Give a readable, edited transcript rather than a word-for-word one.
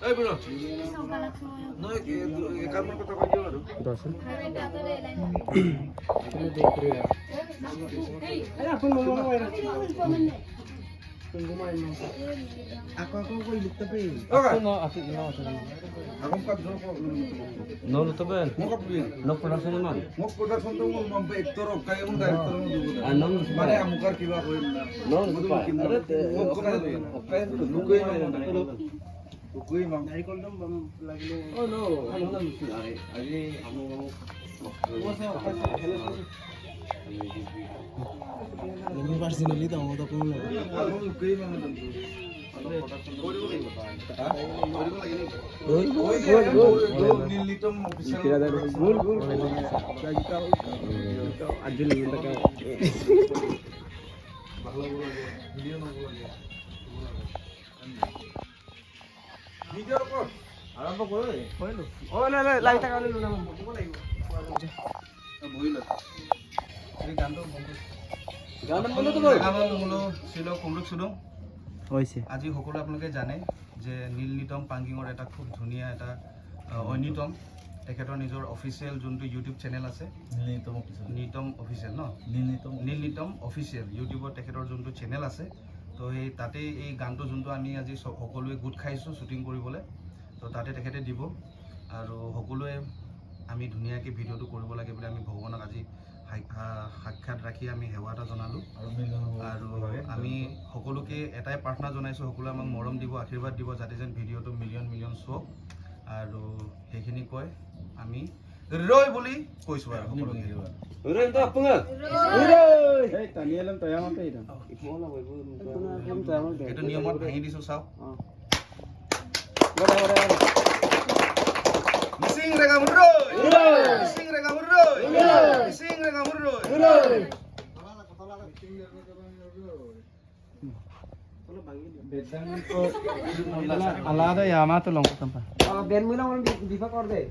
Ay, bro. No, kamu kata kau baru. Dosen. Ako ko ilit tapi. Okay. Ako kapso ko. No luto ba? Mo kapso. No production naman. Mo production to mo mampa ektor kaya mo director mo dugo. Anong Mane amukar kiba ko na. No lupa. Mo ko na. Okay, dugo mo. Dugoy mang. Oh no. Ano na luto ay? Ay amo. Ini personally to mo to ko lo. Ako dugoy mang to. Nilitom official. Video record. Alam ko eh. Oh, lagi tak kalau lu nama. Kau lagi. Boil. Ini gantung. গান বলো তো মূলো ছিল কুমৰুক সুদং হৈছে আজি সকলো আপোনালোকে জানে যে নীলনিতম পাংগিঙৰ এটা খুব ধুনীয়া এটা অন্যতম তেখেতৰ নিজৰ অফিচিয়েল যোনটো ইউটিউব চেনেল আছে নীলনিতম অফিচিয়েল ন নীলনিতম অফিচিয়েল ইউটিউবত তেখেতৰ যোনটো চেনেল আছে তো সেই তাতেই এই গানটো যোনটো আমি আজি সকলোৱে গোট খাইছোঁ শ্বুটিং কৰিবলৈ তো তাতে তেখেতে দিব আৰু সকলোৱে আমি ধুনীয়াকৈ ভিডিঅ'টো কৰিব লাগে বুলি আমি ভগৱানক আজি সাক্ষাৎ ৰাখি আমি সেৱা এটা জনালোঁ আৰু আমি সকলোকে এটাই প্ৰাৰ্থনা জনাইছোঁ সকলোৱে আমাক মৰম দিব আশীৰ্বাদ দিব যাতে যেন ভিডিঅ'টো মিলিয়ন চোৱক আৰু সেইখিনি কয় আমি ৰৈ বুলি কৈছোঁ আৰু সকলোকে এইটো নিয়মত ভাঙি দিছোঁ চাওক Sing rega murroy. Sing rega murroy. Sing rega murroy. আলাদা ইয়ামা তো লঙ্কা Ben mula orang di kor deh.